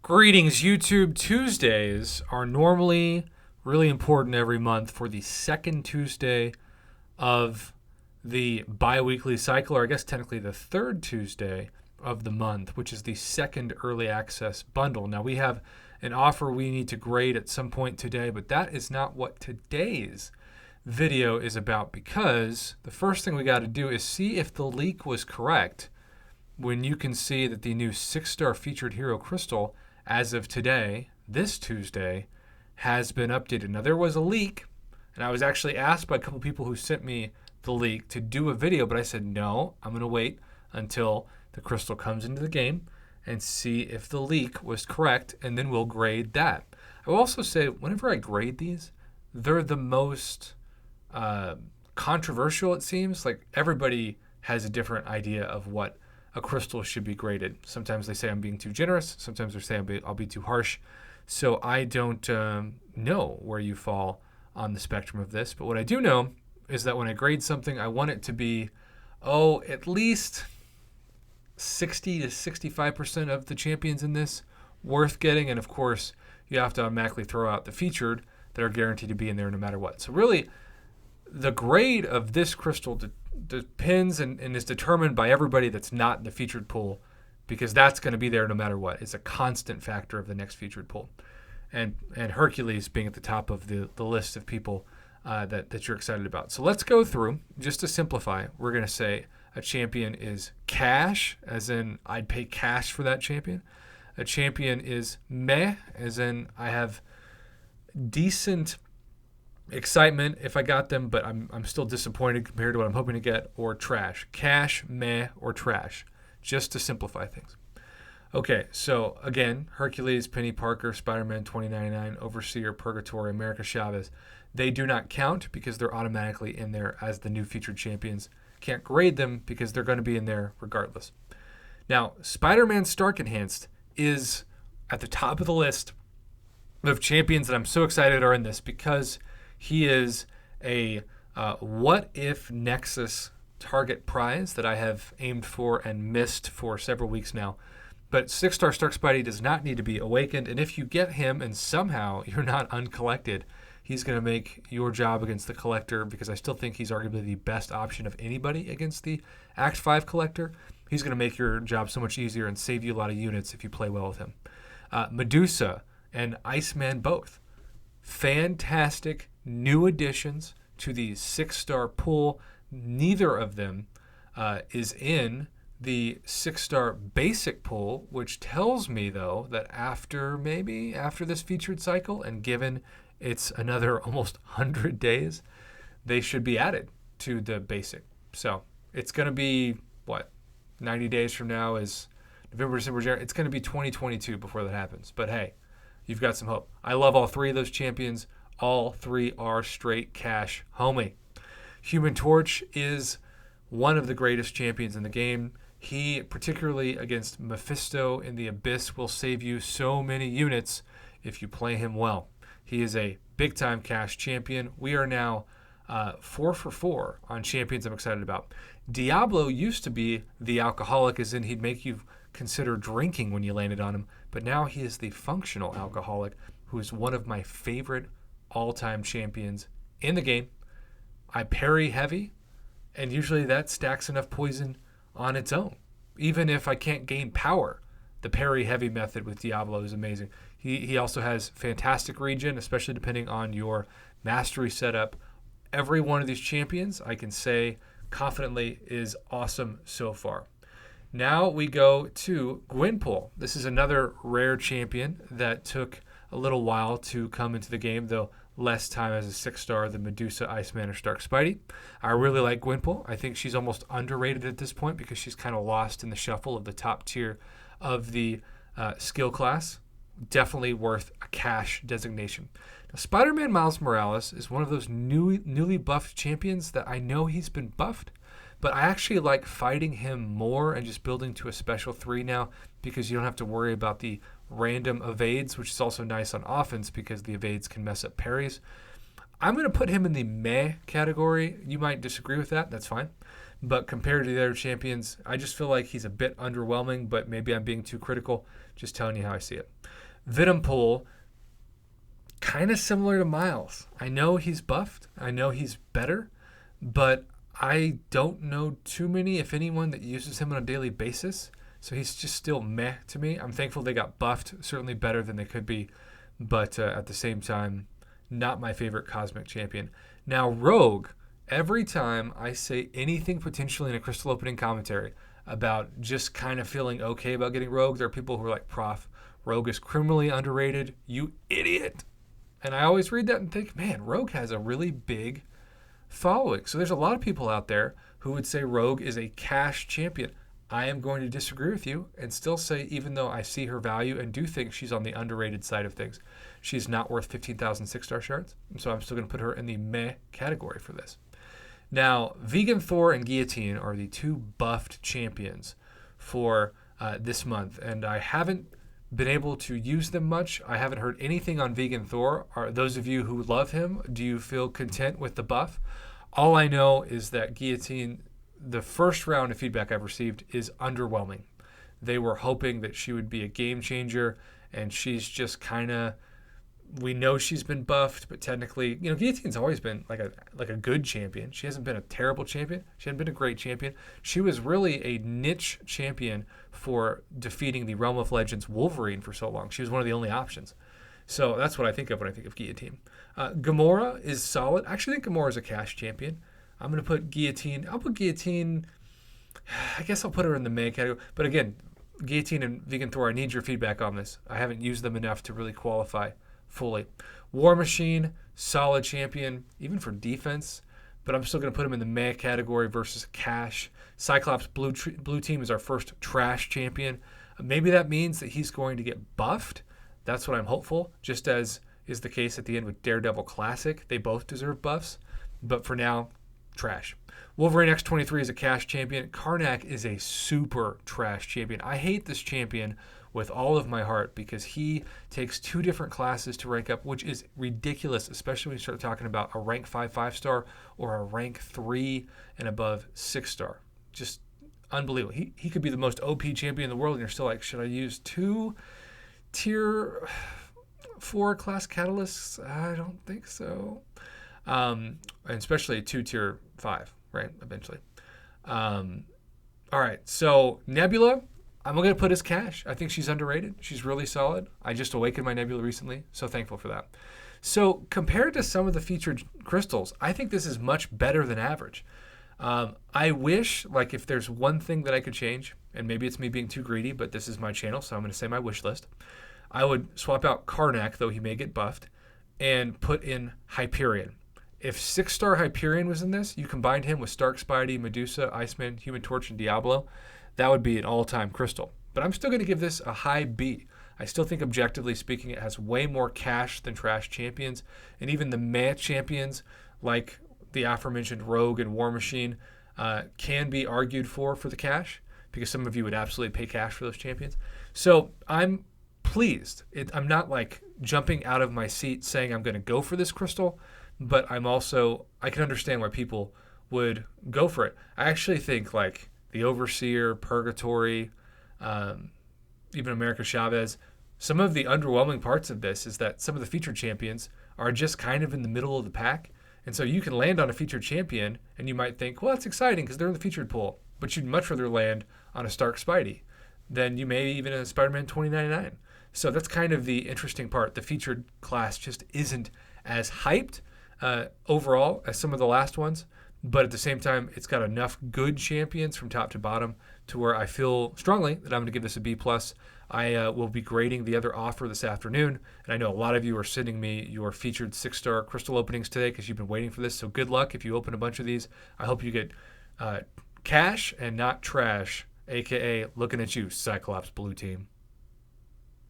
Greetings, YouTube. Tuesdays are normally really important every month for the second Tuesday of the bi-weekly cycle, or I guess technically the third Tuesday of the month, which is the second early access bundle. Now, we have an offer we need to grade at some point today, but that is not what today's video is about, because the first thing we got to do is see if the leak was correct when you can see that the new 6-star featured hero crystal, as of today, this Tuesday, has been updated. Now, there was a leak, and I was actually asked by a couple people who sent me the leak to do a video, but I said, no, I'm going to wait until the crystal comes into the game and see if the leak was correct, and then we'll grade that. I will also say, whenever I grade these, they're the most controversial, it seems. Like, everybody has a different idea of what a crystal should be graded. Sometimes they say I'm being too generous. Sometimes they say I'll be too harsh. So I don't know where you fall on the spectrum of this. But what I do know is that when I grade something, I want it to be, at least 60 to 65% of the champions in this worth getting. And of course, you have to automatically throw out the featured that are guaranteed to be in there no matter what. So really, the grade of this crystal depends and is determined by everybody that's not in the featured pool, because that's going to be there no matter what. It's a constant factor of the next featured pool. And Hercules being at the top of the list of people that you're excited about. So let's go through, just to simplify. We're going to say a champion is cash, as in I'd pay cash for that champion. A champion is meh, as in I have decent excitement if I got them, but I'm still disappointed compared to what I'm hoping to get. Or trash. Cash, meh, or trash. Just to simplify things. Okay, so again, Hercules, Penny Parker, Spider-Man 2099, Overseer, Purgatory, America Chavez. They do not count because they're automatically in there as the new featured champions. Can't grade them because they're going to be in there regardless. Now, Spider-Man Stark Enhanced is at the top of the list of champions that I'm so excited are in this, because he is a what if Nexus target prize that I have aimed for and missed for several weeks now. But 6-star Stark Spidey does not need to be awakened, and if you get him and somehow you're not uncollected, he's going to make your job against the Collector, because I still think he's arguably the best option of anybody against the Act 5 Collector. He's going to make your job so much easier and save you a lot of units if you play well with him. Medusa and Iceman both. Fantastic new additions to the 6-star pool. Neither of them is in the 6-star basic pool, which tells me, though, that after this featured cycle, and given it's another almost 100 days, they should be added to the basic. So it's going to be, 90 days from now is November, December, January. It's going to be 2022 before that happens. But hey, you've got some hope. I love all three of those champions. All three are straight cash homie. Human Torch is one of the greatest champions in the game. He, particularly against Mephisto in the Abyss, will save you so many units if you play him well. He is a big-time cash champion. We are now 4 for 4 on champions I'm excited about. Diablo used to be the alcoholic, as in he'd make you consider drinking when you landed on him, but now he is the functional alcoholic, who is one of my favorite all-time champions in the game. I parry heavy, and usually that stacks enough poison on its own. Even if I can't gain power, the parry heavy method with Diablo is amazing. He also has fantastic regen, especially depending on your mastery setup. Every one of these champions, I can say confidently, is awesome so far. Now we go to Venompole. This is another rare champion that took a little while to come into the game, though less time as a 6-star than Medusa, Iceman, or Stark Spidey. I really like Venompole. I think she's almost underrated at this point because she's kind of lost in the shuffle of the top tier of the skill class. Definitely worth a cash designation. Now, Spider-Man Miles Morales is one of those newly buffed champions that I know he's been buffed, but I actually like fighting him more and just building to a special 3 now, because you don't have to worry about the random evades, which is also nice on offense because the evades can mess up parries. I'm going to put him in the meh category. You might disagree with that. That's fine. But compared to the other champions, I just feel like he's a bit underwhelming, but maybe I'm being too critical. Just telling you how I see it. Venompole, kind of similar to Miles. I know he's buffed. I know he's better, but I don't know too many, if anyone, that uses him on a daily basis. So he's just still meh to me. I'm thankful they got buffed. Certainly better than they could be, but at the same time, not my favorite cosmic champion. Now, Rogue, every time I say anything potentially in a crystal opening commentary about just kind of feeling okay about getting Rogue, there are people who are like, Prof, Rogue is criminally underrated, you idiot. And I always read that and think, man, Rogue has a really big following. So there's a lot of people out there who would say Rogue is a cash champion. I am going to disagree with you and still say, even though I see her value and do think she's on the underrated side of things, she's not worth 15,000 6-star shards. So I'm still going to put her in the meh category for this. Now, Vegan Thor and Guillotine are the two buffed champions for this month, and I haven't been able to use them much. I haven't heard anything on Vegan Thor. Are those of you who love him, do you feel content with the buff? All I know is that Guillotine, the first round of feedback I've received is underwhelming. They were hoping that she would be a game changer, and she's just kind of, we know she's been buffed, but technically, Guillotine's always been like a good champion. She hasn't been a terrible champion. She hasn't been a great champion. She was really a niche champion for defeating the Realm of Legends Wolverine for so long. She was one of the only options. So that's what I think of when I think of Guillotine. Gamora is solid. I actually think Gamora is a cash champion. I'm going to put Guillotine. I'll put Guillotine. I guess I'll put her in the May category. But again, Guillotine and Vegan Thor, I need your feedback on this. I haven't used them enough to really qualify fully. War Machine, solid champion, even for defense, but I'm still going to put him in the meh category versus cash. Cyclops Blue Team is our first trash champion. Maybe that means that he's going to get buffed. That's what I'm hopeful, just as is the case at the end with Daredevil Classic. They both deserve buffs, but for now, trash. Wolverine X-23 is a cash champion. Karnak is a super trash champion. I hate this champion with all of my heart because he takes two different classes to rank up, which is ridiculous, especially when you start talking about a rank 5 5-star or a rank 3 and above 6-star. Just unbelievable. He could be the most OP champion in the world, and you're still like, should I use 2 tier 4 class catalysts? I don't think so. And especially 2 tier 5, right? Eventually. All right, so Nebula, I'm going to put as cash. I think she's underrated. She's really solid. I just awakened my Nebula recently, so thankful for that. So compared to some of the featured crystals, I think this is much better than average. I wish, like, if there's one thing that I could change, and maybe it's me being too greedy, but this is my channel, so I'm going to say my wish list. I would swap out Karnak, though he may get buffed, and put in Hyperion. If 6-star Hyperion was in this, you combined him with Stark Spidey, Medusa, Iceman, Human Torch, and Diablo, that would be an all-time crystal. But I'm still going to give this a high B. I still think, objectively speaking, it has way more cash than trash champions. And even the meh champions, like the aforementioned Rogue and War Machine, can be argued for the cash, because some of you would absolutely pay cash for those champions. So I'm pleased. I'm not like jumping out of my seat saying I'm going to go for this crystal, but I can understand why people would go for it. I actually think like the Overseer, Purgatory, even America Chavez, some of the underwhelming parts of this is that some of the featured champions are just kind of in the middle of the pack. And so you can land on a featured champion and you might think, well, that's exciting because they're in the featured pool. But you'd much rather land on a Stark Spidey than you may even a Spider-Man 2099. So that's kind of the interesting part. The featured class just isn't as hyped overall as some of the last ones. But at the same time, it's got enough good champions from top to bottom to where I feel strongly that I'm going to give this a B+. I will be grading the other offer this afternoon. And I know a lot of you are sending me your featured 6-star crystal openings today because you've been waiting for this. So good luck if you open a bunch of these. I hope you get cash and not trash, a.k.a. looking at you, Cyclops Blue Team.